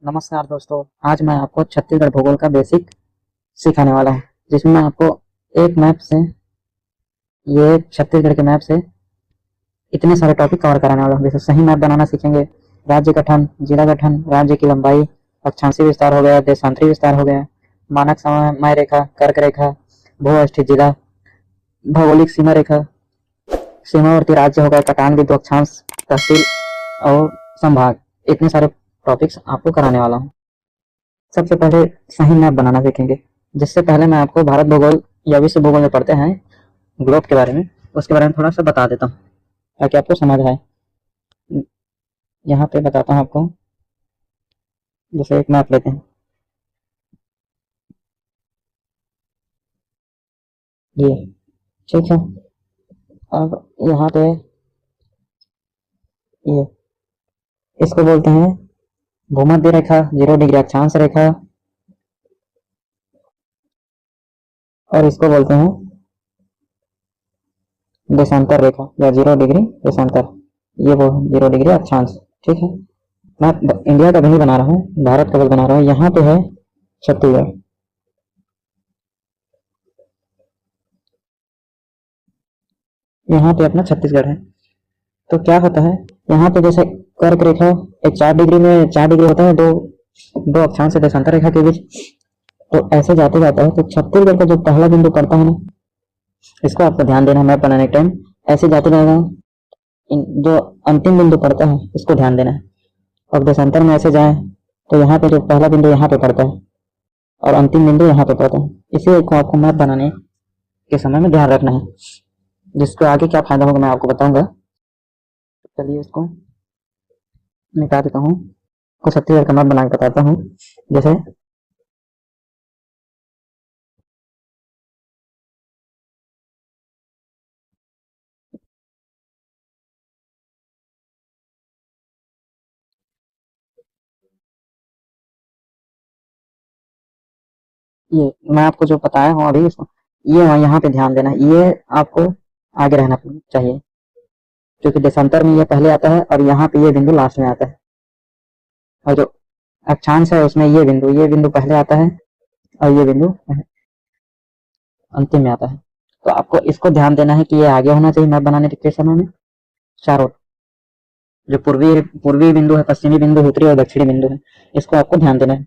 नमस्कार दोस्तों, आज मैं आपको छत्तीसगढ़ भूगोल का बेसिक सिखाने वाला हूँ, जिसमें मैं आपको एक मैप से ये छत्तीसगढ़ के मैप से इतने सारे टॉपिक कवर कराने वाला हूँ। जैसे सही मैप बनाना सीखेंगे, राज्य गठन, जिला गठन, राज्य की लंबाई, अक्षांशीय विस्तार हो गया, देशांतरी विस्तार हो गया, मानक समय रेखा, कर्क रेखा, भू अवस्थित जिला, भौगोलिक सीमा रेखा, सीमावर्ती राज्य हो गया, कटान बिंदु, अक्षांश, तहसील और संभाग। इतने सारे टॉपिक्स आपको कराने वाला हूँ। सबसे पहले सही मैप बनाना सीखेंगे। जिससे पहले मैं आपको भारत भूगोल या विश्व भूगोल में पढ़ते हैं ग्लोब के बारे में, उसके बारे में थोड़ा सा बता देता हूँ ताकि आपको समझ आए। यहाँ पे बताता हूँ आपको। जैसे एक मैप लेते हैं, ये ठीक है। अब यहाँ पे ये इसको बोलते हैं भूमध्य रेखा, 0 डिग्री अक्षांश रेखा, और इसको बोलते हैं देशांतर रेखा या 0 डिग्री देशांतर। ये वो 0 डिग्री अक्षांश। ठीक है, मैं इंडिया का नहीं बना रहा हूँ, भारत का बना रहा हूँ। यहाँ पे है छत्तीसगढ़। यहाँ पे अपना छत्तीसगढ़ है। तो क्या होता है, यहाँ पे जैसे कर्क रेखा एक 4 डिग्री में 4 डिग्री होता है, दो दो अक्षांश से देशांतर रेखा के बीच। तो ऐसे जाते जाता है तो छत्तीसगढ़ का जो पहला बिंदु पड़ता है ना, इसको आपको ध्यान देना है मैप बनाने के टाइम। ऐसे जाते जाएगा, जो अंतिम बिंदु पड़ता है इसको ध्यान देना है। और देशांतर में ऐसे जाए तो यहाँ पे जो पहला बिंदु यहाँ पे पड़ता है और अंतिम बिंदु यहाँ पे पड़ता है। इसी को आपको मैप बनाने के समय में ध्यान रखना है, जिसको आगे क्या फायदा होगा मैं आपको बताऊंगा। चलिए इसको मिटा देता हूँ, कुछ छत्तीसगढ़ का मैप बना के बताता हूँ। जैसे ये मैं आपको जो बताया हूँ अभी, इसको ये यहाँ पे ध्यान देना, ये आपको आगे रहना चाहिए, क्योंकि देशांतर में ये पहले आता है और यहाँ पे ये बिंदु लास्ट में आता है। और जो अक्षांश है उसमें ये बिंदु पहले आता है और ये बिंदु अंतिम में आता है। तो आपको इसको ध्यान देना है कि ये आगे होना चाहिए मैप बनाने के समय में। चारों जो पूर्वी बिंदु है, पश्चिमी बिंदु, उत्तरी और दक्षिणी बिंदु है, इसको आपको ध्यान देना है।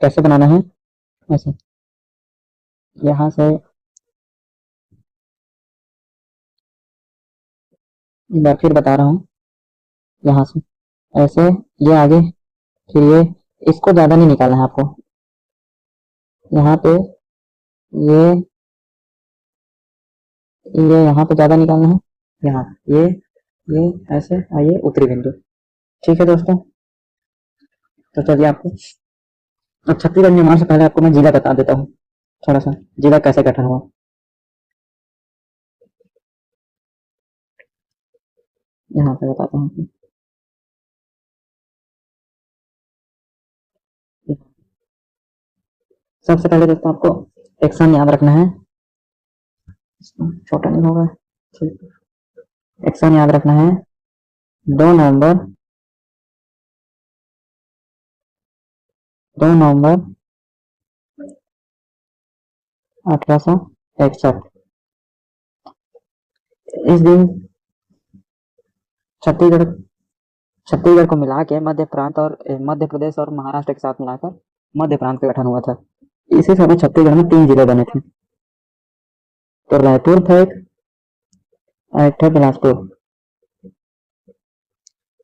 कैसे बनाना है, ऐसे यहाँ से एक बार फिर बता रहा हूँ, यहाँ से ऐसे ये आगे, फिर ये, इसको ज्यादा नहीं निकालना है आपको। यहाँ पे ये ये यहाँ पे ज्यादा निकालना है, यहाँ ये ऐसे आइए उत्तरी बिंदु। ठीक है दोस्तों, तो चलिए आपको अब छत्तीसगढ़ निर्माण से पहले आपको मैं जिला बता देता हूँ, थोड़ा सा जिला कैसे गठन हुआ। यहाँ पे बताता हूँ। सबसे पहले दोस्तों आपको एक सन याद रखना है, छोटा नहीं होगा, ठीक। एक सन याद रखना है, 2 नवंबर 2 नवंबर 1861। इस दिन छत्तीसगढ़ छत्तीसगढ़ को मिला के मध्य प्रांत और मध्य प्रदेश और महाराष्ट्र के साथ मिलाकर मध्य प्रांत का गठन हुआ था। इसी समय छत्तीसगढ़ में 3 जिले बने थे। तो रायपुर था एक था बिलासपुर,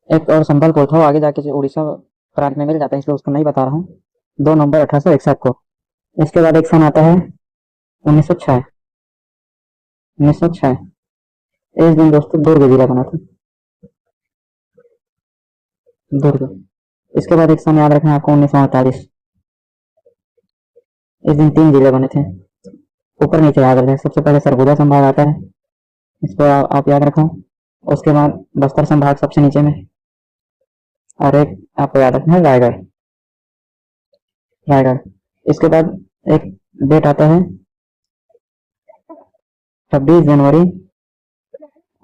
एक और संबलपुर था, आगे जाके जो उड़ीसा प्रांत में मिल जाता है, इसलिए उसको नहीं बता रहा हूँ। 2 नवंबर 1861 को। इसके बाद एक सन आता है 1906। 1906 इस दिन दोस्तों दुर्ग जिला बना था, दुर्ग। इसके बाद एक सन याद रखना है आपको, 1948। इस दिन 3 जिले बने थे। ऊपर नीचे याद रखें, सबसे पहले सरगुजा संभाग आता है, इसको आप याद रखो। उसके बाद बस्तर संभाग सबसे नीचे में, और एक आपको याद रखना है रायगढ़। रायगढ़। इसके बाद एक डेट आता है 26 जनवरी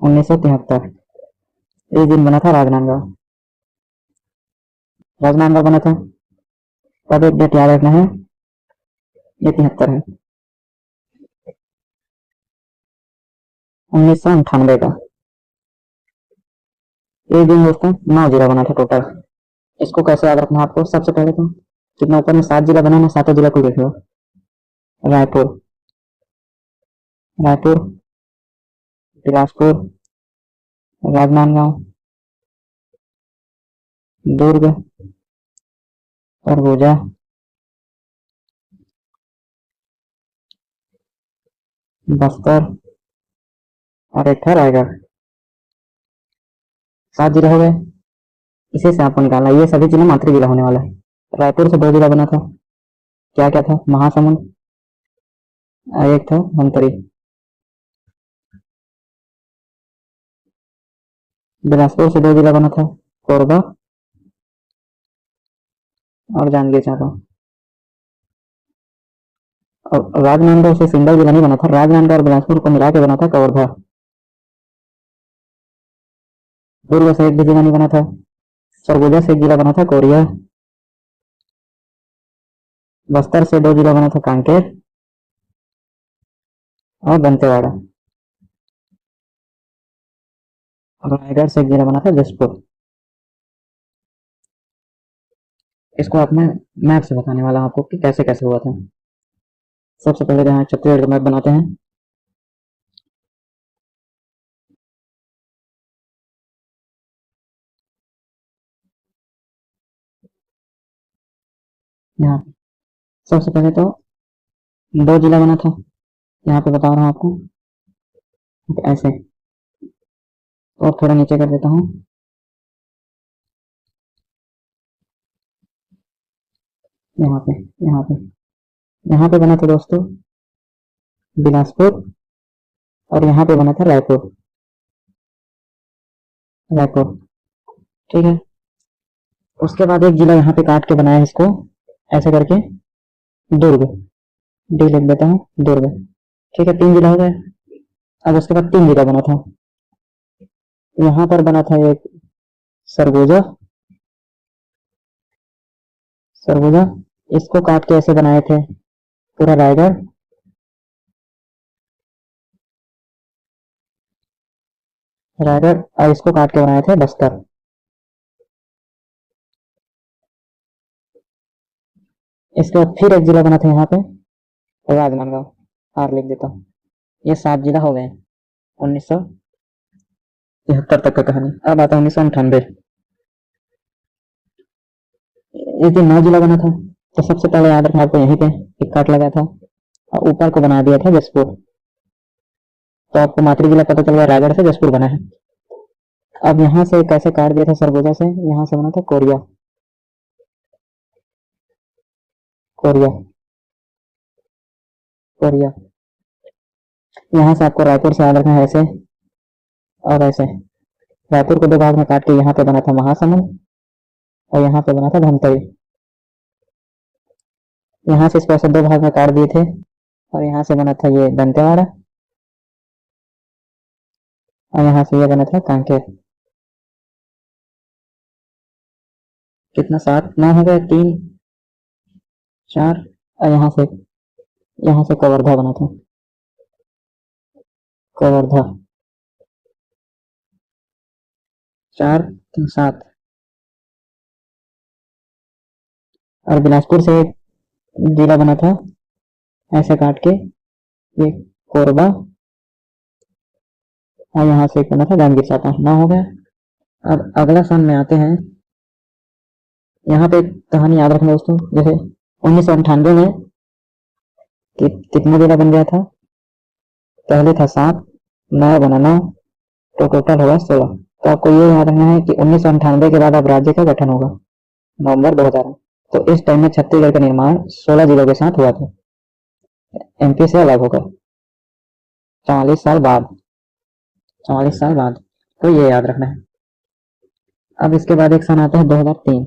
1973। इस दिन बना था राजनांदगांव। राजनांदगांव बना था। तब एक डेट याद रखना है, ये 73 है, 1998 का। एक दिन दोस्तों 9 जिला बना था टोटल। इसको कैसे याद रखना है आपको? सबसे पहले तो कितना ऊपर में 7 जिला बना ना, 7 जिला को देख लो। रायपुर, रायपुर, बिलासपुर, राजनांदगांव, दुर्ग, सरगुजा, बस्तर और एक था रायगढ़। 7 जिला हो गए। इसी से आपको निकालना, ये सभी जिला मातृ जिला होने वाला है। रायपुर से 2 जिला बना था, क्या क्या था? महासमुंद और एक था धमतरी। बिलासपुर से 2 जिला बना था, कोरबा और जांजगीर चांपा। और राजनांदगांव से सिंगल जिला नहीं बना था, राजनांदगांव और बिलासपुर को मिला के बना था कवर्धा। दुर्ग से एक भी जिला नहीं बना था। सरगुजा से एक जिला बना था कोरिया। बस्तर से 2 जिला बना था, कांकेर और दंतेवाड़ा। और रायगढ़ से एक जिला बना था, जसपुर। इसको आप मैं मैप से बताने वाला हूँ आपको कि कैसे कैसे हुआ था। सबसे पहले यहाँ छत्तीसगढ़ का मैप बनाते हैं। यहाँ सबसे पहले तो 2 जिला बना था, यहाँ पे बता रहा हूँ आपको ऐसे। और थोड़ा नीचे कर देता हूँ। यहाँ पे यहाँ पे यहाँ पे बना था दोस्तों बिलासपुर, और यहाँ पे बना था रायपुर। रायपुर, ठीक है। उसके बाद एक जिला यहाँ पे काट के बनाया इसको ऐसे करके, दुर्ग। डी लिख देता हूँ, दुर्ग। ठीक है, 3 जिला हो गए। अब उसके बाद 3 जिला बना था। यहाँ पर बना था एक सरगुजा। सरगुजा, इसको काट के ऐसे बनाए थे पूरा रायगढ़। रायगढ़, और इसको काट के बनाए थे बस्तर। इसके बाद फिर एक जिला बना था यहाँ पे, राजनांदगांव। आर लिख देता हूँ। ये 7 जिला हो गए 1973 तक का कहानी। अब आता है 1998। इस दिन 9 जिला बना था, तो सबसे पहले याद रखना आपको, यहीं पे एक काट लगा था और ऊपर को बना दिया था जसपुर। तो आपको मातृ जिला पता चल गया, रायगढ़ से जसपुर बना है। अब यहाँ से कैसे काट दिया था सरगुजा से, यहाँ से बना था कोरिया। Korea, Korea. यहाँ से आपको रायपुर से याद रखना है ऐसे और ऐसे। रायपुर को 2 भाग में काट के यहाँ पे बना था महासमुंद, और यहाँ पे बना था धमतरी। यहाँ से इसको ऐसे 2 भाग में काट दिए थे, और यहाँ से बना था ये दंतेवाड़ा, और यहाँ से ये बना था कांकेर। कितना? 7 9 हो गए, 3 4, और यहाँ से कवर्धा बना था, कवर्धा। 4 3 7। और बिलासपुर से एक जिला बना था ऐसे काट के, ये कोरबा, और यहाँ से एक बना था जांजगीर चांपा। 9 हो गया। अब अगला सन में आते हैं। यहाँ पे एक कहानी याद रखना दोस्तों, जैसे 1998 में कितना जिला बन गया था? पहले था 7, नया बना 9, तो टोटल होगा 16। तो आपको ये याद रखना है कि 1998 के बाद अब राज्य का गठन होगा, नवंबर 2000। तो इस टाइम में छत्तीसगढ़ का निर्माण 16 जिलों के साथ हुआ था, एमपी से अलग होकर 44 साल बाद। 44 साल बाद, तो ये याद रखना है। अब इसके बाद एक सन आता है 2003।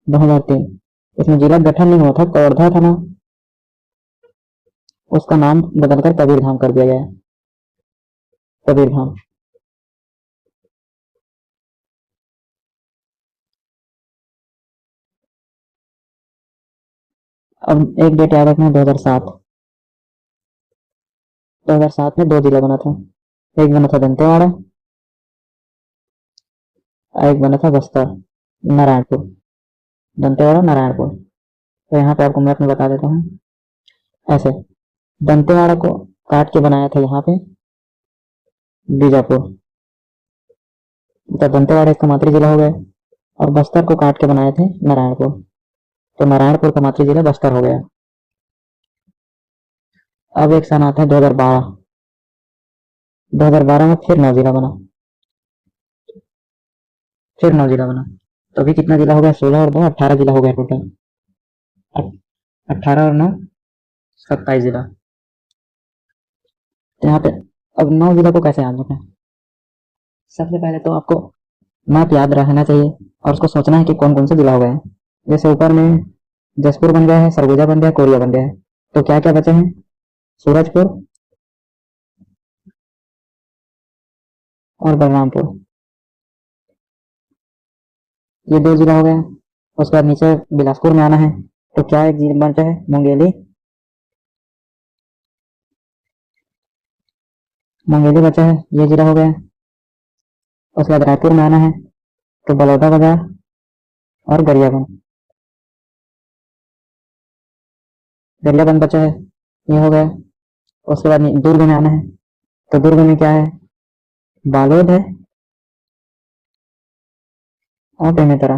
2003, इसमें जिला गठन नहीं हुआ था, कवर्धा था ना, उसका नाम बदलकर कबीरधाम कर दिया गया। कबीरधाम। अब एक डेट याद रखना है, 2007। 2007 में दो जिला बना था। एक बना था दंतेवाड़ा और एक बना था बस्तर, नारायणपुर। दंतेवाड़ा, नारायणपुर। तो यहाँ पे आपको मैप में बता देता हूँ। ऐसे दंतेवाड़ा को काट के बनाया था यहाँ पे बीजापुर, तो दंतेवाड़ा इसका मातृ जिला हो गया। और बस्तर को काट के बनाए थे नारायणपुर, तो नारायणपुर का मातृ जिला बस्तर हो गया। अब एक सन आता है 2012। 2012 में फिर नौ जिला बना, फिर नौ जिला बना। तो अभी कितना जिला हो गया? 16 और 2 18 जिला हो गया टोटल। 18 और 9 27 जिला। तो यहाँ पे अब 9 जिला को कैसे याद रखें? सबसे पहले तो आपको मैप याद रहना चाहिए और उसको सोचना है कि कौन कौन से जिला हो गए हैं। जैसे ऊपर में जसपुर बन गया है, सरगुजा बन गया, कोरिया बन गया है। तो क्या क्या बचे हैं? सूरजपुर और बलरामपुर, ये दो जिला हो गए। उसके बाद नीचे बिलासपुर में आना है, तो क्या एक जिला बचा है? मुंगेली। मुंगेली बचा है, ये जिला हो गया। उसके बाद रायपुर में आना है, तो बलौदा बाजार और गरियाबंद। गरियाबंद बचा है, ये हो गया। उसके बाद दुर्ग में आना है, तो दुर्ग में क्या है? बालोद है और बेमेतरा,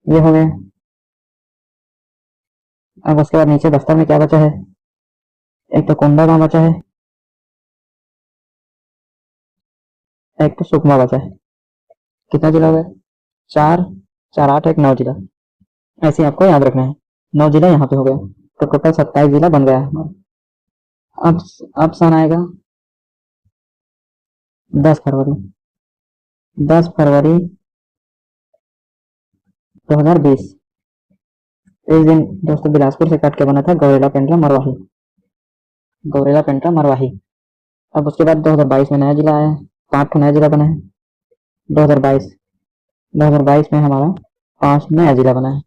ये हो गया। अब उसके बाद नीचे बस्तर में क्या बचा है? एक तो कोंडा गांव बचा है, एक तो सुकमा बचा है। कितना जिला हो गया? चार, चार आठ, एक नौ जिला। ऐसे आपको याद रखना है। नौ जिला यहाँ पे हो गया, तो टोटल 27 जिला बन गया है। अब अब सन आएगा 10 फरवरी। 10 फरवरी 2020। इस दिन दोस्तों बिलासपुर से कट के बना था गौरेला पेंड्रा मरवाही। गौरेला पेंड्रा मरवाही। अब उसके बाद 2022 में नया जिला आया है, 5 नया जिला बना है। 2022, 2022 में हमारा 5 नया जिला बना है।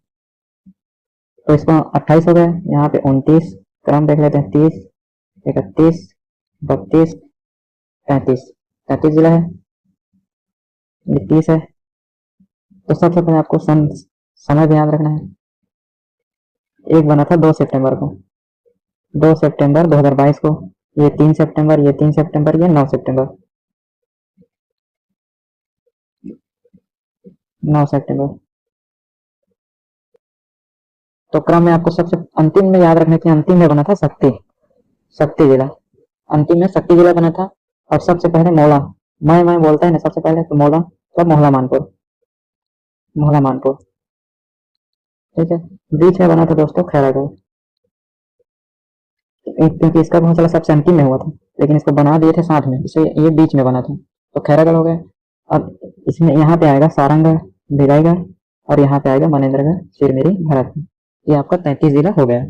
तो इसको 28 हो गए, यहाँ पे 29, क्रम देख लेते हैं, 30, 31, 32, 33। 33 जिला है, ये 30 है। तो सबसे पहले आपको समय भी याद रखना है। एक बना था 2 सितंबर को, 2 सितंबर 2022 को। ये 3 सितंबर, ये 3 सितंबर, ये 9 सितंबर। 9 सितंबर। तो क्रम में आपको सबसे अंतिम में याद रखना कि अंतिम में बना था शक्ति, शक्ति जिला। अंतिम में शक्ति जिला बना था। और सबसे पहले मोला, मैं बोलता है ना सबसे पहले, तो मोला, तो मोहला मानपुर, मोहला मानपुर। ठीक है। बीच में बना था दोस्तों खैरागढ़, क्योंकि इसका घोंसला सबसे अंतिम में हुआ था, लेकिन इसको बना दिए थे साथ में, इसलिए ये बीच में बना था। तो खैरागढ़ हो गया। अब इसमें यहाँ पे आएगा सारंगगढ़, भिलाईगढ़, और यहाँ पे आएगा मनेन्द्रगढ़, चिरमिरी, भरतपुर। ये आपका 33 जिला हो गया।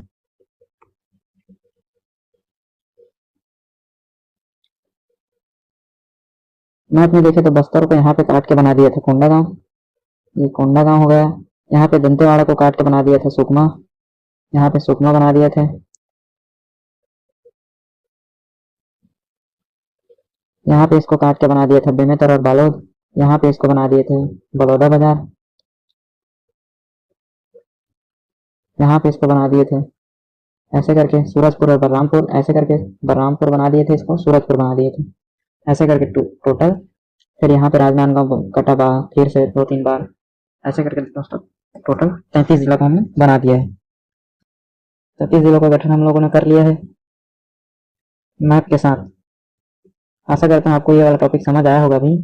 मैप में देखे तो बस्तर को यहाँ पे काट के बना दिया था कोंडा गांव, ये कोंडा गांव हो गया। यहाँ पे दंतेवाड़ा को काट के बना दिया था सुकमा, यहाँ पे सुकमा बना दिए थे। यहाँ पे इसको काट के बना दिया था बेमेतरा और बालोद। यहाँ पे इसको बना दिए थे बलौदा बाजार। यहाँ पे इसको बना दिए थे ऐसे करके सूरजपुर और बलरामपुर, ऐसे करके बलरामपुर बना दिए थे, इसको सूरजपुर बना दिए थे, ऐसे करके टोटल। फिर यहाँ पे राजनांदगांव कटा फिर से 2-3 बार, ऐसे करके दोस्तों टोटल 33 जिला को हमने बना दिया है। 33 जिलों का गठन हम लोगों ने कर लिया है मैप के साथ। आशा करता हूँ आपको ये वाला टॉपिक समझ आया होगा भी।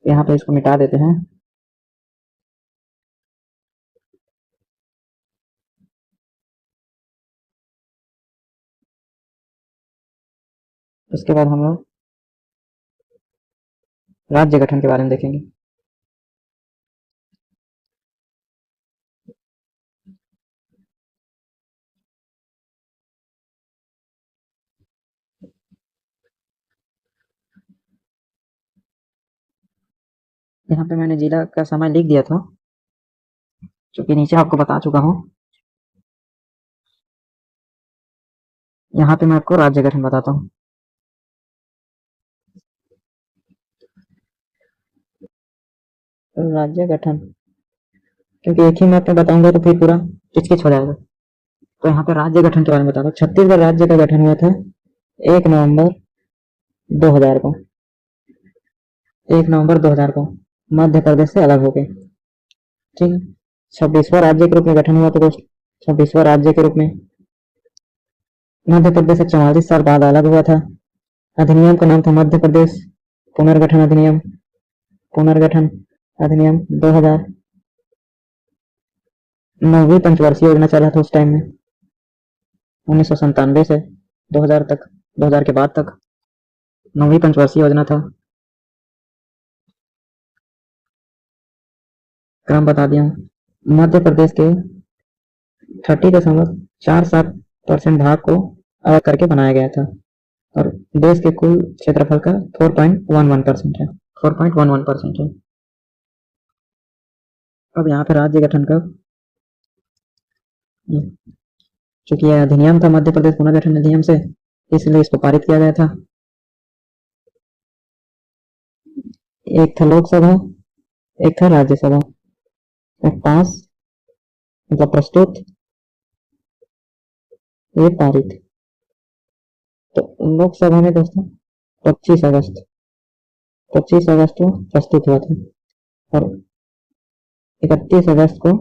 यहाँ पे इसको मिटा देते हैं। उसके बाद हम लोग राज्य गठन के बारे में देखेंगे। यहाँ पे मैंने जिला का समय लिख दिया था, चूंकि नीचे आपको बता चुका हूँ। यहाँ पे मैं आपको राज्य गठन बताता हूँ। राज्य गठन, क्योंकि एक ही मैप में बताऊंगा तो फिर पूरा किचकिच हो जाएगा। तो यहाँ पे राज्य गठन के बारे में बताता हूँ। छत्तीसगढ़ राज्य का गठन हुआ था 1 नवंबर 2000 को। 1 नवंबर 2000 को मध्य प्रदेश से अलग हो गए। ठीक है। 26वां राज्य के रूप में गठन हुआ था दोस्त। 26वां राज्य के रूप में मध्य प्रदेश से 44 साल बाद अलग हुआ था। अधिनियम का नाम था मध्य प्रदेश पुनर्गठन अधिनियम। पुनर्गठन अधिनियम 2000। 9वीं पंचवर्षीय योजना चल रहा था उस टाइम में, 1997 से 2000 तक, 2000 के बाद तक 9वीं पंचवर्षीय योजना था। क्रम बता दिया हूँ। मध्य प्रदेश के 30.47% भाग को अलग करके बनाया गया था और देश के कुल क्षेत्रफल का 4.11% है। 4.11% है। अब यहाँ पे राज्य गठन का, चूंकि यह अधिनियम था मध्य प्रदेश पुनर्गठन अधिनियम से, इसलिए इसको पारित किया गया था। एक था लोकसभा, एक था राज्यसभा। पास मतलब प्रस्तुत, ये पारित। तो लोकसभा में दोस्तों 25 अगस्त, 25 अगस्त को प्रस्तुत हुआ था और 31 अगस्त को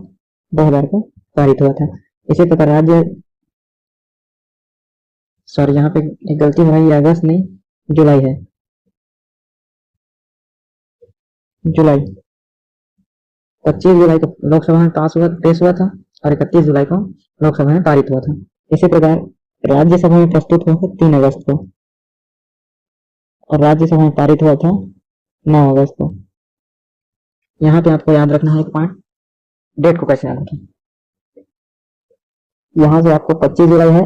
2000 को पारित हुआ था। इसी प्रकार राज्य, सॉरी यहाँ पे एक गलती हो रही है, अगस्त नहीं जुलाई है। जुलाई, 25 जुलाई को लोकसभा में पेश हुआ था और 31 जुलाई को लोकसभा में पारित हुआ था। इसी प्रकार राज्यसभा में प्रस्तुत हुआ था 3 अगस्त को और राज्यसभा में पारित हुआ था 9 अगस्त को। यहाँ पे आपको याद रखना है एक पॉइंट, डेट को कैसे याद रखें। यहाँ से आपको 25 जुलाई है,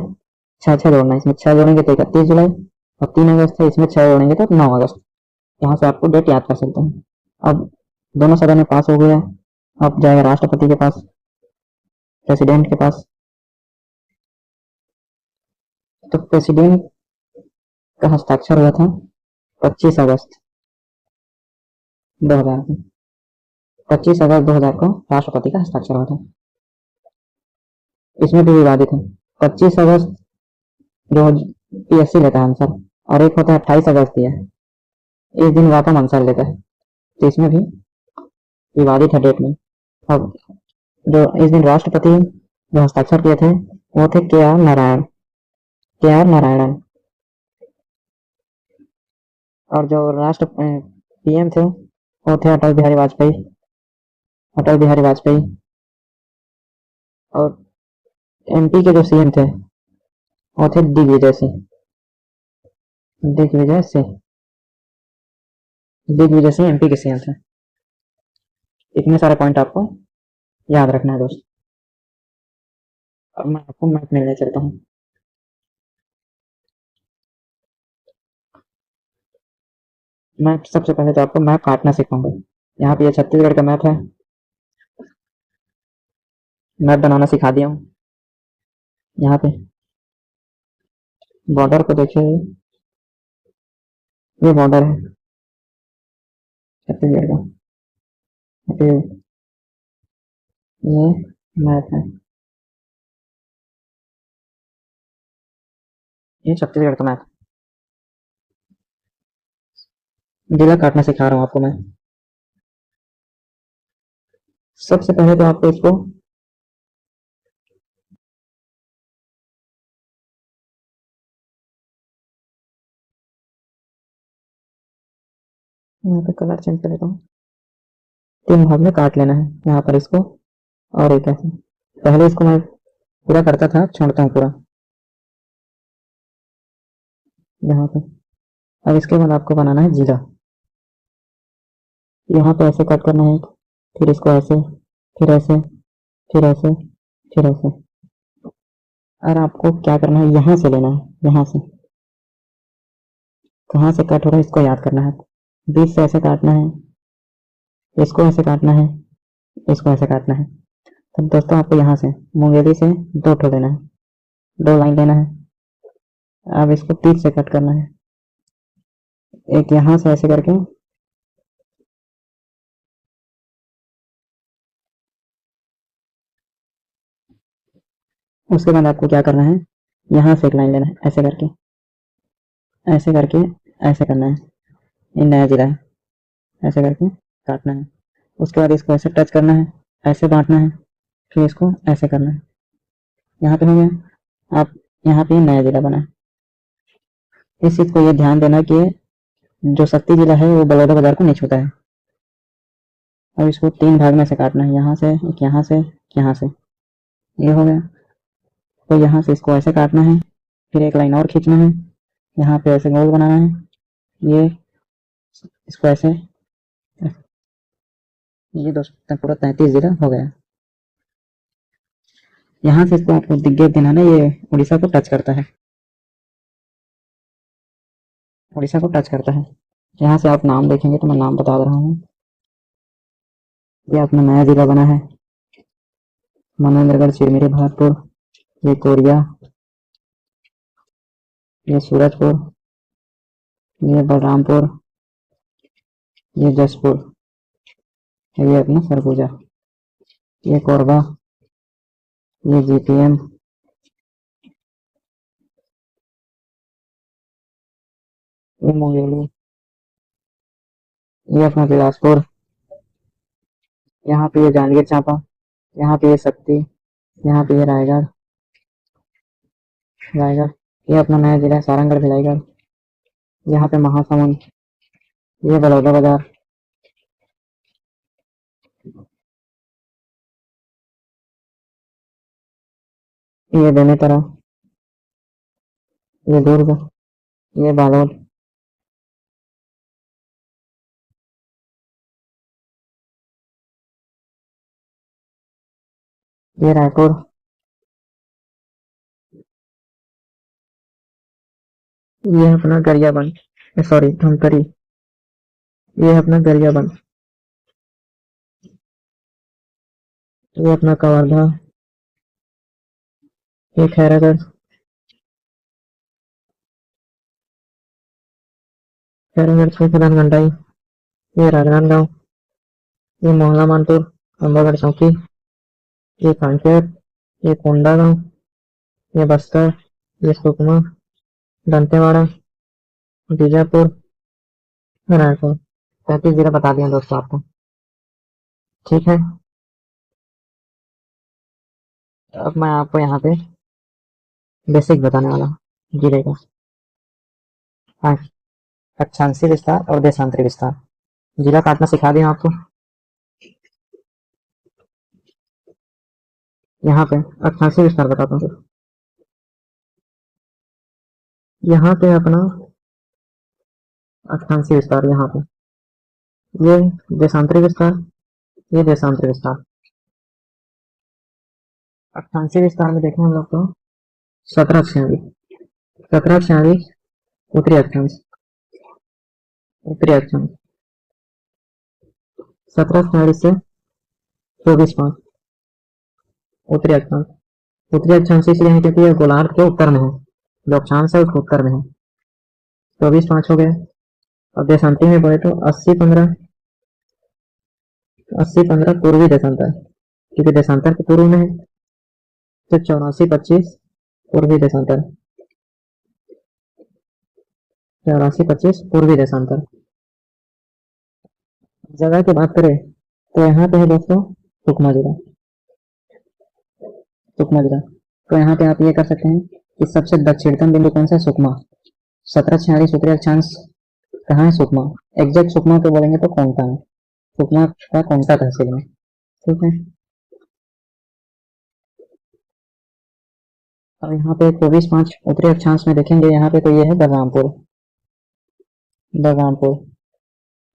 6 जोड़ना है, इसमें 6 जोड़ेंगे तो 31 जुलाई, और 3 अगस्त है, इसमें 6 जोड़ेंगे तो 9 अगस्त। यहाँ से आपको डेट याद कर सकते हैं। अब दोनों सदन में पास हो गया, अब जाएगा राष्ट्रपति के पास, प्रेसिडेंट के पास। तो प्रेसिडेंट का हस्ताक्षर हुआ था 25 अगस्त 2000 को। 25 अगस्त 2000 को राष्ट्रपति का हस्ताक्षर हुआ था। इसमें भी विवादित है। 25 अगस्त जो पीएससी लेता है आंसर, और एक होता है 28 अगस्त दिया है, इस दिन वाकम आंसर लेता है, तो इसमें भी विवादित है डेट में। अब जो इस दिन राष्ट्रपति जो हस्ताक्षर किए थे वो थे के आर नारायणन, और जो राष्ट्र पीएम थे वो थे अटल बिहारी वाजपेयी। और एमपी के जो सीएम थे वो थे दिग्विजय सिंह एमपी के सीएम थे। इतने सारे पॉइंट आपको याद रखना है दोस्त। अब मैं आपको मैप मिलने चलता हूँ। मैं सबसे पहले तो आपको मैप काटना सिखाऊंगा। यहाँ पे ये छत्तीसगढ़ का मैप है, मैप बनाना सिखा दिया हूँ। यहाँ पे बॉर्डर को देखिए, ये बॉर्डर है छत्तीसगढ़ का, ये मैप है, ये छत्तीसगढ़ का मैप। जिला काटना सिखा रहा हूँ आपको मैं। सबसे पहले तो आपको इसको यहाँ पे कलर चेंज कर लेता हूँ। 3 भाग में काट लेना है यहाँ पर इसको, और एक ऐसे। पहले इसको मैं पूरा करता था, छोड़ता हूँ पूरा यहाँ पे। अब इसके बाद आपको बनाना है जिला। यहाँ पे ऐसे कट करना है, फिर इसको ऐसे, फिर ऐसे, फिर ऐसे, फिर ऐसे। और आपको क्या करना है, यहाँ से लेना है, यहाँ से कहाँ से कट हो रहा है इसको याद करना है। बीच से ऐसे काटना है, इसको ऐसे काटना है, इसको ऐसे काटना है। तो दोस्तों आपको यहाँ से मुंगेली से 2 ठो लेना है, 2 लाइन लेना है। अब इसको 30 से कट करना है, एक यहाँ से ऐसे करके, उसके बाद आपको क्या करना है, यहाँ से एक लाइन लेना है, ऐसे करके, ऐसे करके, ऐसे करना है, ये नया जिला है, ऐसे करके काटना है। उसके बाद इसको ऐसे टच करना है, ऐसे बांटना है, फिर इसको ऐसे करना है। यहाँ पे हो गया। आप यहाँ पे नया जिला बना है। इस चीज को ये ध्यान देना कि जो शक्ति जिला है वो बलौदा बाजार को नहीं छूता है। अब इसको 3 भाग में से काटना है, यहाँ से एक, यहाँ से यहाँ से, ये हो गया। तो यहाँ से इसको ऐसे काटना है, फिर एक लाइन और खींचना है, यहाँ पे ऐसे गोल बनाना है, ये इसको ऐसे, ये दोस्तों पूरा 33 जिला हो गया। यहाँ से इसको आपको दिग्गज देना ना, ये उड़ीसा को टच करता है, उड़ीसा को टच करता है। यहाँ से आप नाम देखेंगे तो मैं नाम बता रहा हूँ। ये अपना नया जिला बना है, मनेन्द्रगढ़, चिरमिरी, भरतपुर, ये कोरिया, ये सूरजपुर, ये बलरामपुर, ये जसपुर, ये अपना सरगुजा, ये कोरबा, ये जीपीएम, ये मुंगेली, ये अपना बिलासपुर, यहाँ पे ये जांजगीर चांपा, यहाँ पे ये शक्ति, यहाँ पे ये रायगढ़, रायगढ़, ये अपना नया जिला है सारंगगढ़ भिलाईगढ़, यहाँ पे महासमुंद, ये बलौदा बाजार, ये बेमेतरा, ये दुर्ग, ये बालोद, ये रायपुर, ये अपना गरियाबंद, सॉरी धमतरी, ये अपना गरियाबंद, ये अपना कवर्धा, ये खैरागढ़, खैरागढ़ से प्रधान घंटाई, ये राजनांदगांव, ये मोहला मानपुर, अंबागढ़ चौकी, ये कांकेर, ये कोंडागांव, ये बस्तर, ये सुकमा, दंतेवाड़ा, बीजापुर, रायपुर। 35 जिला बता दिया दोस्तों आपको, ठीक है। अब मैं आपको यहाँ पे बेसिक बताने वाला हूँ जिले का। हाँ, अक्षांशीय विस्तार और देशांतरी विस्तार। जिला काटना सिखा दिया आपको। यहाँ पे अक्षांशीय विस्तार बताता हूँ। यहाँ पे अपना अक्षांशीय विस्तार, यहाँ पे ये देशांतरी विस्तार, ये देशांतरी विस्तार। अक्षांशीय विस्तार में देखें हम लोग तो 17 उत्तरी अक्षांश, उत्तरी अक्षांश 17 से 24 उत्तरी अक्षांश। उत्तरी अक्षांश इसलिए है क्योंकि यह गोलार्ध के उत्तर में है, जो अक्षांश है उसके उत्तर में है। 24/5 हो गया। अब देशांतरी में बोले तो 80/15 पूर्वी देशांतर, क्योंकि देशांतर के पूर्व में है, तो 84/25 पूर्वी देशांतर, 84/25 पूर्वी देशांतर। जगह की बात करें तो यहाँ पे है दोस्तों सुकमा जिला, सुकमा जिला। तो यहाँ पे आप ये कर सकते हैं कि सबसे दक्षिणतम बिंदु कौन सा है, सुकमा। 1746 उत्तरी अक्षांश कहाँ है, सुकमा। एग्जैक्ट सुकमा को बोलेंगे तो कोंटा है, सुकमा का कोंटा तहसील में, ठीक है। और यहाँ पे 24/5 उत्तरी अक्षांश में देखेंगे, यहाँ पे तो ये है बलरामपुर, बलरामपुर।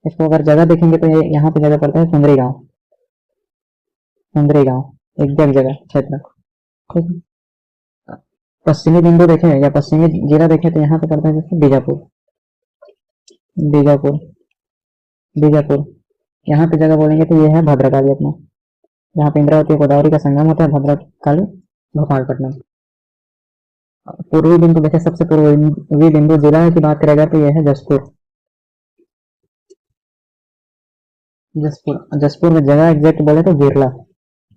इसको अगर जगह देखेंगे तो ये यहाँ पे जगह पड़ता है सुंदरी गांव, सुंदरी गांव एग्जैक्ट जगह क्षेत्र, ठीक है। पश्चिमी बिंदु देखें या पश्चिमी जिला देखें तो यहाँ पे पड़ता है जैसे बीजापुर, बीजापुर, बीजापुर। यहाँ पे जगह बोलेंगे तो ये है भद्रकाली अपना, जहाँ पे इंद्रावती और गोदावरी का संगम होता है, भद्रकाली, भोपालपट्टनम। पूर्वी बिंदु देखें, सबसे पूर्वी बिंदु जिला की बात करेगा तो यह है जसपुर। जसपुर में जगह एग्जैक्ट बोले तो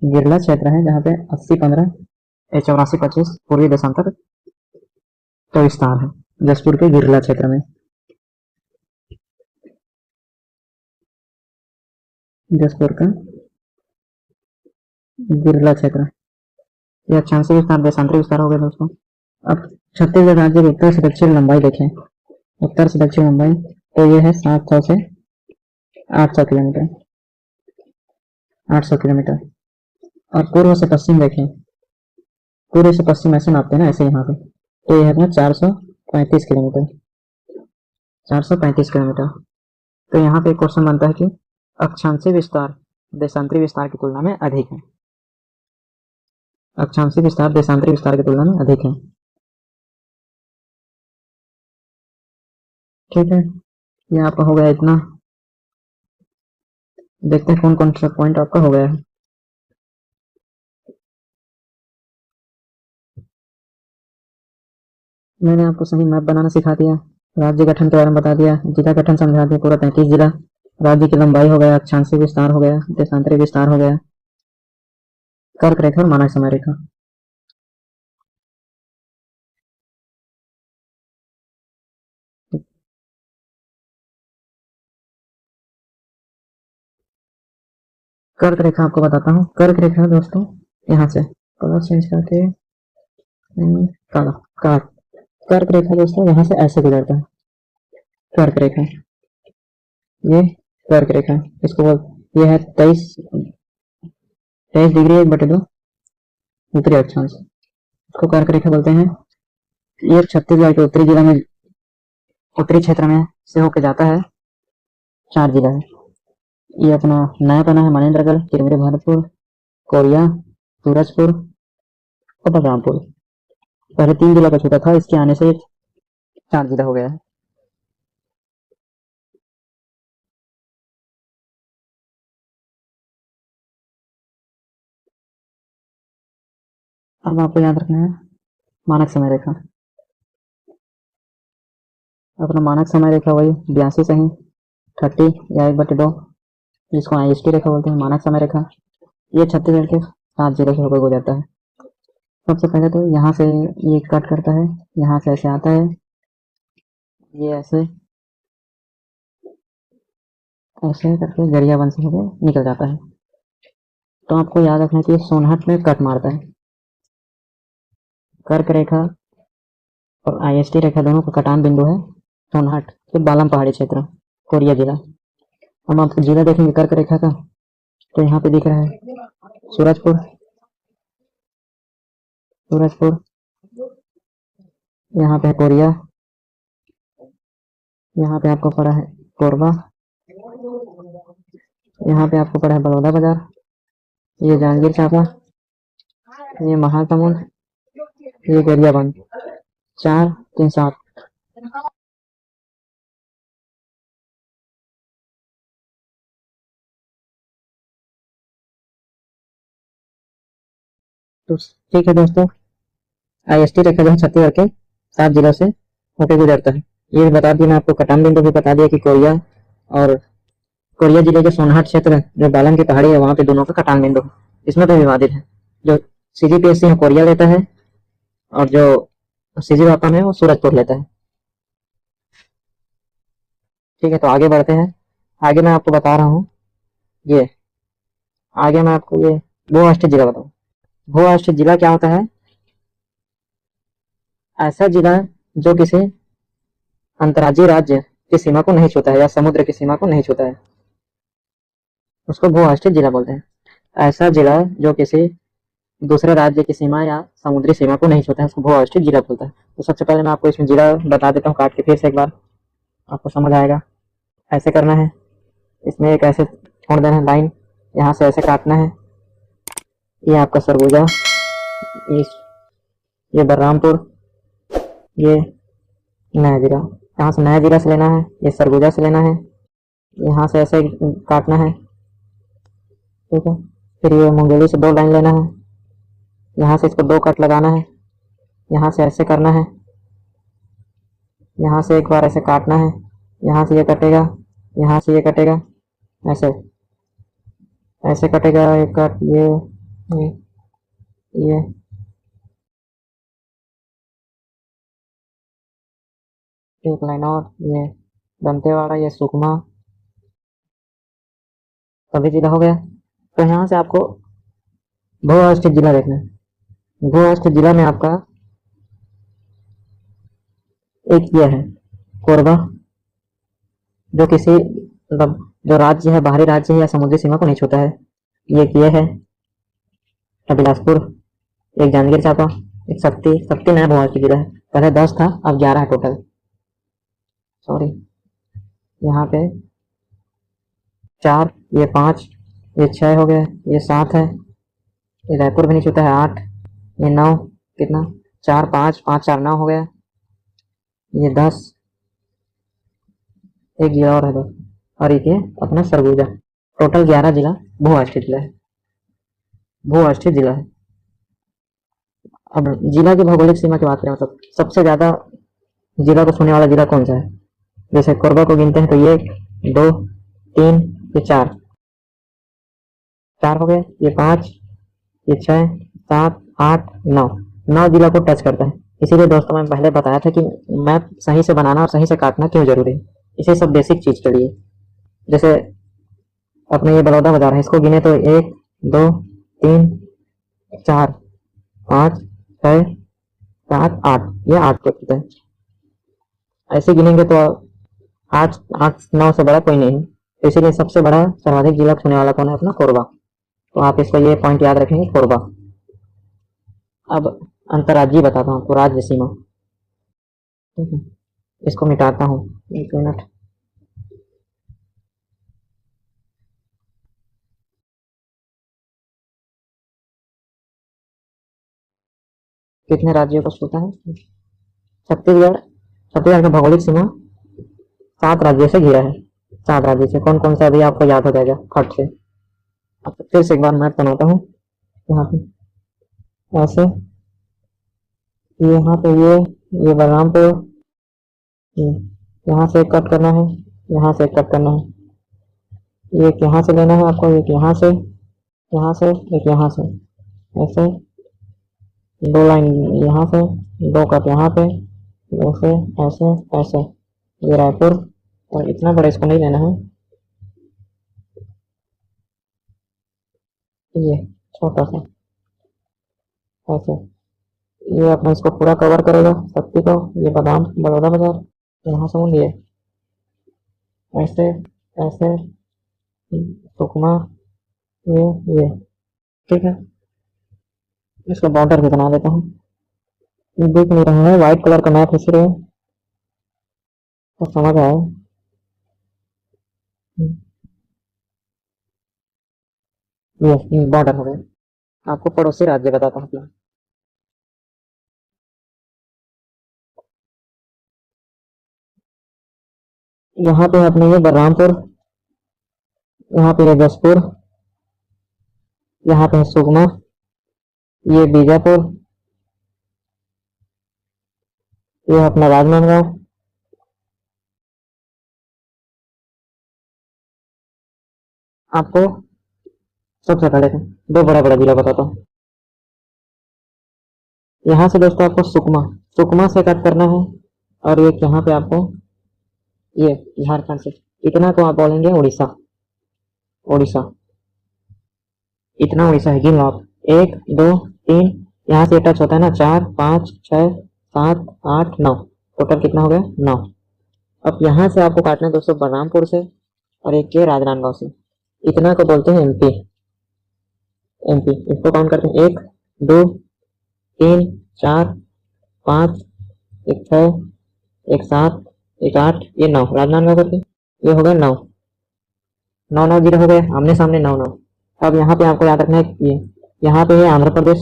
गिरला क्षेत्र है, जहाँ पे 80-15 84-25 पूर्वी देशांतर का विस्तार है, जसपुर के गिरला क्षेत्र में। जसपुर का गिरला क्षेत्र, यह अक्षांशीय विस्तार, देशांतरी विस्तार हो गया दोस्तों। अब छत्तीसगढ़ राज्य की उत्तर से दक्षिण लंबाई देखें, उत्तर से दक्षिण लंबाई तो यह है 700 से 800 किलोमीटर, 800 किलोमीटर। और पूर्व से पश्चिम देखें, पूर्व से पश्चिम ऐसे नापते हैं ना, ऐसे यहाँ पे, तो यह है अपना 435 किलोमीटर, 435 किलोमीटर। तो यहाँ पे एक क्वेश्चन बनता है कि अक्षांशीय विस्तार देशांतरी विस्तार की तुलना में अधिक है, अक्षांशीय विस्तार देशांतरी विस्तार की तुलना में अधिक है। ठीक है, ये आपका हो गया इतना। देखते हैं कौन कौन सा पॉइंट आपका हो गया है। मैंने आपको सही मैप बनाना सिखा दिया, राज्य गठन के बारे में बता दिया, जिला गठन समझा दिया, पूरा 33 जिला, राज्य की लंबाई हो गया, अक्षांशीय विस्तार हो गया, देशांतरी विस्तार हो गया, कर्क रेखा और मानक समय रेखा। कर्क रेखा आपको बताता हूँ, कर्क रेखा दोस्तों यहाँ से कलर चेंज करके काला काट, कर्क रेखा दोस्तों यहाँ से ऐसे गुजरता है, कर्क रेखा, ये कर्क रेखा, इसको ये है 23 डिग्री 1/2 उत्तरी अक्षांश, इसको कर्क रेखा बोलते हैं। ये छत्तीसगढ़ के उत्तरी जिला में, उत्तरी क्षेत्र में से होकर जाता है, 4 जिला है। ये अपना नया बना है मनेन्द्रगढ़, चिरमिरी, भरतपुर, कोरिया, सूरजपुर और बलरामपुर। पहले 3 जिला का छूटा था, इसके आने से 4 जिला हो गया है। अब आपको याद रखना है मानक समय रेखा, अपना मानक समय रेखा वही 82 सही 30 या 1/2, जिसको IST रेखा बोलते हैं, मानक समय रेखा। ये छत्तीसगढ़ के 7 जिलों से होकर गुजरता है। सबसे पहले तो यहाँ से ये कट करता है, यहाँ से ऐसे आता है, ये ऐसे ऐसे करके गरियाबंद से होकर निकल जाता है। तो आपको याद रखना है कि सोनहट में कट मारता है, कर्क रेखा और IST रेखा दोनों का कटान बिंदु है सोनहट के बालम पहाड़ी क्षेत्र, कोरिया जिला। हम आपको जिला देखेंगे कर्क रेखा का, तो यहाँ पे दिख रहा है सूरजपुर, सूरजपुर, यहाँ पे है कोरिया, यहाँ पे आपको पड़ा है कोरबा, यहाँ पे आपको पड़ा है बलौदा बाजार, ये जांजगीर चांपा, ये महासमुंद, ये गरियाबंद, 4 3 7। तो ठीक है दोस्तों, IST रेखा जो है छत्तीसगढ़ के 7 जिलों से होकर गुजरता है। ये बता दिया मैं आपको, कटान बिंदु भी बता दिया कि कोरिया और कोरिया जिले के सोनहट क्षेत्र जो बालम की पहाड़ी है, वहां पे दोनों का कटान बिंदु इसमें तो विवादित है। जो CGPSC है कोरिया लेता है, और जो CGPAPAM है वो सूरजपुर लेता है। ठीक है, तो आगे बढ़ते हैं। आगे मैं आपको बता रहा हूँ, ये आगे मैं आपको ये भू अवस्थित जिला बताऊँ। भू अवस्थित जिला क्या होता है? ऐसा जिला जो किसी अंतर्राज्यीय राज्य की सीमा को नहीं छूता है या समुद्र की सीमा को नहीं छूता है, उसको भू अवस्थित जिला बोलते हैं। ऐसा जिला जो किसी दूसरे राज्य की सीमा या समुद्री सीमा को नहीं छूता है, उसको भू अवस्थित जिला बोलता है। तो सबसे पहले मैं आपको इसमें जिला बता देता हूँ काट के, फिर से एक बार आपको समझ आएगा। ऐसे करना है, इसमें एक ऐसे छोड़ देना है लाइन, यहाँ से ऐसे काटना है। ये आपका सरगुजा, ये बलरामपुर, ये नया जिला, यहाँ से नया जिला से लेना है, ये सरगुजा से लेना है, यहाँ से ऐसे काटना है। ठीक है, फिर ये मुंगेली से 2 लाइन लेना है, यहाँ से इसको 2 कट लगाना है, यहाँ से ऐसे करना है, यहाँ से एक बार ऐसे काटना है, यहाँ से ये कटेगा, यहाँ से ये कटेगा, ऐसे ऐसे कटेगा एक कट, ये एक लाइन और, ये दंतेवाड़ा, ये सुकमा, सभी जिला हो गया। तो यहाँ से आपको भू अवस्थित जिला देखना है। भू अवस्थित जिला में आपका एक ये है कोरबा, जो किसी मतलब जो राज्य है, बाहरी राज्य है या समुद्री सीमा को नहीं छूता है। ये है बिलासपुर, एक जांजगीर चांपा, एक शक्ति नया भू अवस्थित जिला है। पहले 10 था, अब 11 है टोटल। सॉरी, यहाँ पे 4, ये 5, ये 6 हो गया, ये 7 है, ये रायपुर भी नहीं छूता है 8, ये 9, कितना 4 5 5 4 9 हो गया, ये 10, एक जिला और है 10, और एक ये अपना सरगुजा। टोटल 11 जिला भू अवस्थित जिला है, भू अवस्थित जिला है। अब जिला की भौगोलिक सीमा की बात करें, मतलब सबसे ज्यादा जिला को छूने वाला जिला कौन सा है। जैसे कोरबा को गिनते हैं तो ये 2 3 ये 4 हो गए, ये 5, ये 6 7 8 9 जिला को टच करता है। इसीलिए दोस्तों मैं पहले बताया था कि मैप सही से बनाना और सही से काटना क्यों जरूरी है, इसे सब बेसिक चीज के लिए। जैसे अपने ये बड़ौदा बाजार है, इसको गिने तो 1 2 3 4 5 6 7 8, ये 8 को छूता है। ऐसे गिनेंगे तो 8 8 9 से बड़ा कोई नहीं है, तो इसीलिए सबसे बड़ा सर्वाधिक जिला छूने वाला कौन है, अपना कोरबा। तो आप इसका ये पॉइंट याद रखेंगे, कोरबा। अब अंतर्राज्यीय बताता हूँ आपको, राज्य सीमा। ठीक है, इसको मिटाता हूँ, 1 मिनट। कितने राज्यों को छूता है छत्तीसगढ़। छत्तीसगढ़ का भौगोलिक सीमा 7 राज्यों से घिरा है। 7 राज्यों से कौन कौन सा अभी आपको याद हो जाएगा फट से। अब फिर से एक बार मैप बनाता हूँ, यहाँ पे ऐसे, यहाँ पे ये बलरामपुर, यहाँ से एक कट करना है, यहाँ से एक कट करना है, एक यहाँ से लेना है आपको, एक यहाँ से, एक यहाँ से, ऐसे 2 लाइन यहाँ से, 2 कट यहाँ पे, ऐसे ऐसे ऐसे, ये रायपुर। और इतना बड़ा इसको नहीं लेना है, ये छोटा सा ऐसे, ये अपना इसको पूरा कवर करेगा शक्ति को। ये बादाम बड़ौदा बाजार, यहाँ से ये ऐसे ऐसे, सुकमा, ये ठीक है। इसका बॉर्डर भी बना देता हूँ, दिख नहीं रहा है व्हाइट कलर का मैप, इसलिए तो समझ आया। ये बॉर्डर हो गया। आपको पड़ोसी राज्य बताता हूँ। यहाँ पे अपने ये बलरामपुर, यहाँ पे जसपुर, यहाँ पे है सुकमा, ये बीजापुर, ये अपना राजनांदगांव। आपको सबसे पहले 2 बड़ा बड़ा जिला बताता हूँ। यहाँ से दोस्तों आपको सुकमा से कट करना है, और एक यहाँ पे आपको ये झारखंड से, इतना तो आप बोलेंगे उड़ीसा। उड़ीसा, इतना उड़ीसा है, गिन लो आप, 1 2 3, यहाँ से टच होता है ना, 4 5 6 7 8 9, टोटल कितना हो गया 9। अब यहाँ से आपको काटना है दोस्तों बलरामपुर से, और एक के राजनांदगांव से, इतना को बोलते हैं एमपी। इसको काउंट करते हैं, 1 2 3 4 5, एक 6, एक 7, एक 8, ये 9, राजनांदगांव करके ये हो गया 9 9 9 जीरो हो गए, आमने सामने 9 9। अब यहाँ पे आपको याद रखना है, ये यहाँ पे है आंध्र प्रदेश,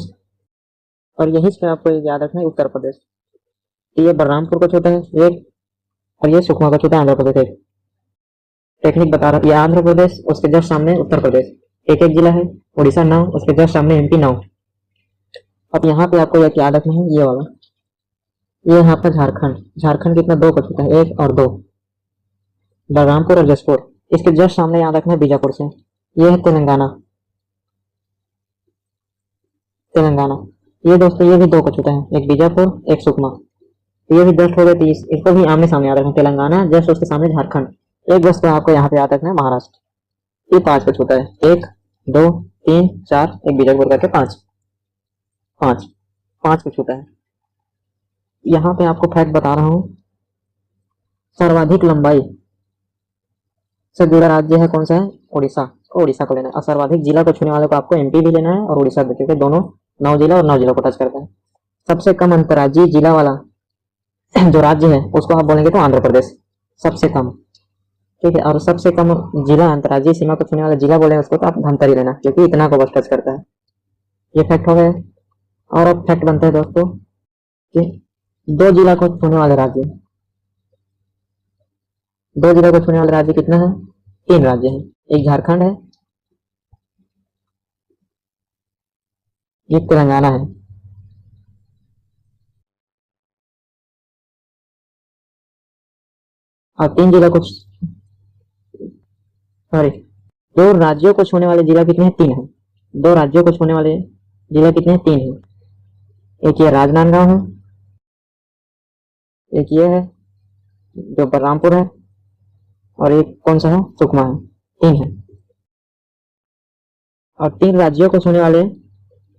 और यहीं से आपको याद रखना है उत्तर प्रदेश। ये बलरामपुर को छूता है एक, और ये सुकमा को छूता है आंध्र प्रदेश एक। टेक्निक बता रहा हूँ, ये आंध्र प्रदेश, उसके जस्ट सामने उत्तर प्रदेश, एक एक जिला है, उड़ीसा 9, उसके जस्ट सामने MP 9। अब यहाँ पे आपको यह याद रखना है, ये वाला, ये यहाँ पर झारखंड, झारखंड कितना 2 को छूता है, 1 और 2, बलरामपुर और जसपुर। इसके जस्ट सामने याद रखना है बीजापुर से, ये है तेलंगाना, तेलंगाना। ये दोस्तों ये भी 2 को छूता है, एक बीजापुर एक सुकमा, तो ये भी जस्ट हो गए 30। इसको भी आमने सामने याद रखना, तेलंगाना जस्ट उसके सामने झारखंड। एक दोस्तों आपको यहाँ पे याद रखना है महाराष्ट्र, ये 5 को छूता है, 1 2 3 4, एक बीजापुर करके 5, 5 5 को छूता है। यहाँ पे आपको फैक्ट बता रहा हूँ, सर्वाधिक लंबाई से जुड़ा राज्य है कौन सा है, उड़ीसा, उड़ीसा को लेना है। और सर्वाधिक जिला को छूने वाले को आपको MP भी लेना है और उड़ीसा भी, क्योंकि दोनों 9 जिला और 9 जिलों को टच करता है। सबसे कम अंतर्राज्यीय जिला वाला जो राज्य है उसको आप बोलेंगे तो आंध्र प्रदेश, सबसे कम, ठीक है। और सबसे कम जिला अंतर्राज्यीय सीमा को छूने वाला जिला बोले उसको तो आप धमतरी लेना, क्योंकि इतना को बस टच करता है। ये फैक्ट हो गए। और अब फैक्ट बनता है दोस्तों कि 2 जिला को छूने वाले राज्य, 2 जिला को छूने वाले राज्य कितना है, 3 राज्य है, एक झारखंड है, एक तेलंगाना है, और 3 जिला को, सॉरी, 2 राज्यों को छूने वाले जिला कितने हैं, 3 है। 2 राज्यों को छूने वाले जिला कितने हैं, 3 है। एक ये राजनांदगांव है, एक ये है जो बलरामपुर है, और एक कौन सा है, सुकमा है, 3 है। और 3 राज्यों को छूने वाले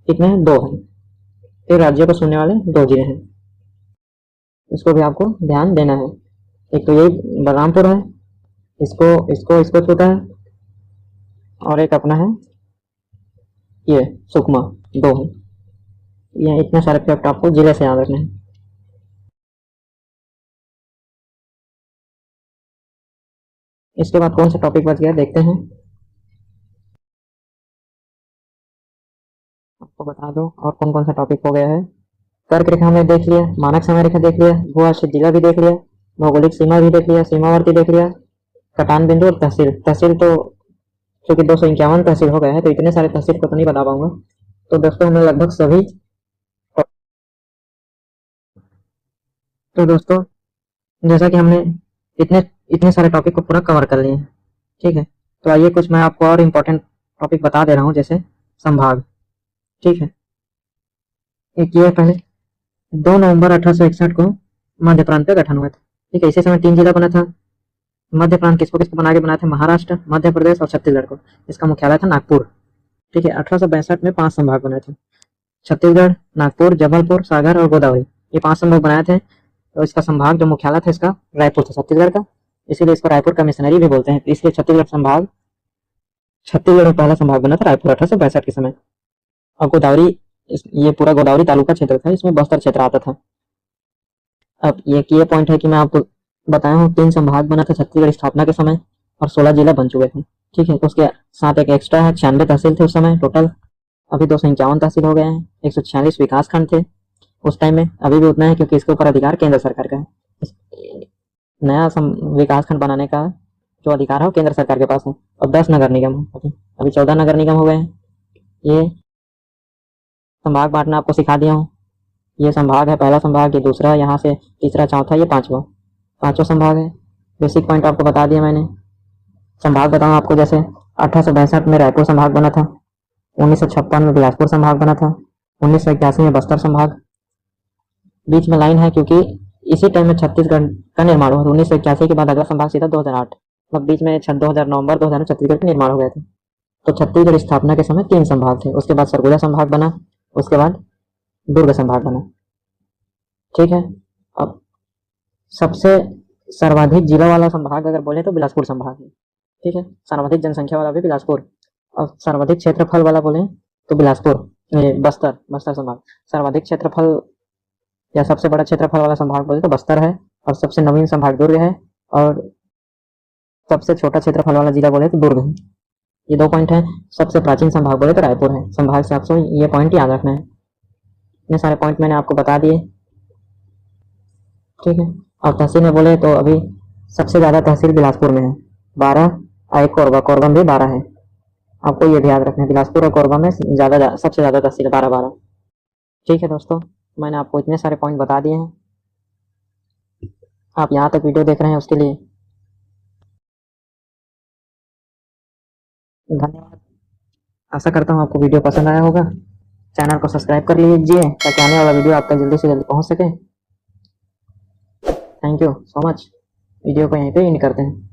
कितने हैं, 2 है। 3 राज्यों को छूने वाले 2 जिले हैं, इसको भी आपको ध्यान देना है। एक तो यही बलरामपुर है, इसको इसको इसको छूता है, और एक अपना है ये सुकमा, 2 है। ये इतने सारे फैक्ट आपको जिले से याद रखने हैं। इसके बाद कौन सा टॉपिक बच गया देखते हैं, आपको बता दो और कौन कौन सा टॉपिक हो गया है। कर्क रेखा हमने देख लिया, मानक समय रेखा देख लिया, भू आश्रित जिला भी देख लिया, भौगोलिक सीमा भी देख लिया, सीमावर्ती देख लिया, कटान बिंदु और तहसील। तहसील तो चूंकि 251 तहसील हो गए हैं तो इतने सारे तहसील को तो नहीं बता पाऊंगा। तो दोस्तों हमने लगभग सभी, तो दोस्तों जैसा कि हमने इतने इतने सारे टॉपिक को पूरा कवर कर लिए हैं, ठीक है। तो आइए कुछ मैं आपको और इम्पोर्टेंट टॉपिक बता दे रहा हूँ, जैसे संभाग, ठीक है। एक ये पहले 2 नवंबर 1861 को मध्य प्रांत का गठन हुआ था, ठीक है। इसी समय 3 जिला बना था। मध्य प्रांत किसको किसको बना के बनाए थे, महाराष्ट्र, मध्य प्रदेश और छत्तीसगढ़ को। इसका मुख्यालय था नागपुर, ठीक है। 1862 में 5 संभाग बने थे, छत्तीसगढ़, नागपुर, जबलपुर, सागर और गोदावरी, ये 5 संभाग बनाए थे। तो इसका संभाग जो मुख्यालय था इसका रायपुर था, छत्तीसगढ़ का, इसीलिए इसको रायपुर कमिश्नरी भी बोलते हैं। इसलिए छत्तीसगढ़ संभाग, छत्तीसगढ़ में पहला संभाग बना था रायपुर 1862 के समय। और गोदावरी, ये पूरा गोदावरी तालुका क्षेत्र था, इसमें बस्तर क्षेत्र आता था। अब ये पॉइंट है कि मैं आपको बताया हूँ 3 संभाग बना था छत्तीसगढ़ स्थापना के समय, और 16 जिला बन चुके थे, ठीक है। उसके साथ एक एक्स्ट्रा है, 96 तहसील थे उस समय टोटल, अभी 251 तहसील हो गए हैं, 146 विकास खंड थे उस टाइम में, अभी भी उतना है क्योंकि इसके ऊपर अधिकार केंद्र सरकार का है। नया विकास खंड बनाने का जो अधिकार है वो केंद्र सरकार के पास है। और 10 नगर निगम है, अभी 14 नगर निगम हो गए हैं। ये संभाग बांटना आपको सिखा दिया हूँ, ये संभाग है, पहला संभाग, ये दूसरा, यहाँ से तीसरा, चौथा, ये पांचवा संभाग है। बेसिक पॉइंट आपको बता दिया मैंने। संभाग बताऊँ आपको, जैसे 1862 में रायपुर संभाग बना था, 1956 में बिलासपुर संभाग बना था, 1981 में बस्तर संभाग। बीच में लाइन है क्योंकि इसी टाइम में छत्तीसगढ़ का निर्माण हुआ था। 1981 के बाद अगला संभाग सीधा 2008, मतलब बीच में 2000 नवंबर 2000 में छत्तीसगढ़ का निर्माण हो गया था। तो छत्तीसगढ़ स्थापना के समय 3 संभाग थे, उसके बाद सरगुजा संभाग बना, उसके बाद दुर्ग संभाग बना, ठीक है। अब सबसे सर्वाधिक जिला वाला संभाग अगर बोले तो बिलासपुर संभाग है, ठीक है। सर्वाधिक जनसंख्या वाला भी बिलासपुर, और सर्वाधिक क्षेत्रफल वाला बोले तो बिलासपुर, बस्तर संभाग। सर्वाधिक क्षेत्रफल या सबसे बड़ा क्षेत्रफल वाला संभाग बोले तो बस्तर है, और सबसे नवीन संभाग दुर्ग है, और सबसे छोटा क्षेत्रफल वाला जिला बोले तो दुर्ग है। ये 2 पॉइंट है। सबसे प्राचीन संभाग बोले तो रायपुर है। संभाग से आपको ये पॉइंट याद रखना है। इतने सारे पॉइंट मैंने आपको बता दिए, ठीक है। और तहसील में बोले तो अभी सबसे ज्यादा तहसील बिलासपुर में है, 12, और एक कोरबा भी 12 है। आपको ये भी याद रखना है बिलासपुर और कोरबा में सबसे ज़्यादा तहसील 12-12। ठीक है दोस्तों, मैंने आपको इतने सारे पॉइंट बता दिए हैं। आप यहाँ तक वीडियो देख रहे हैं उसके लिए धन्यवाद। आशा करता हूँ आपको वीडियो पसंद आया होगा। चैनल को सब्सक्राइब कर लीजिए ताकि आने वाला वीडियो आप तक जल्दी से जल्दी पहुँच सके। Thank you so much. Video को यहीं पे एंड करते हैं।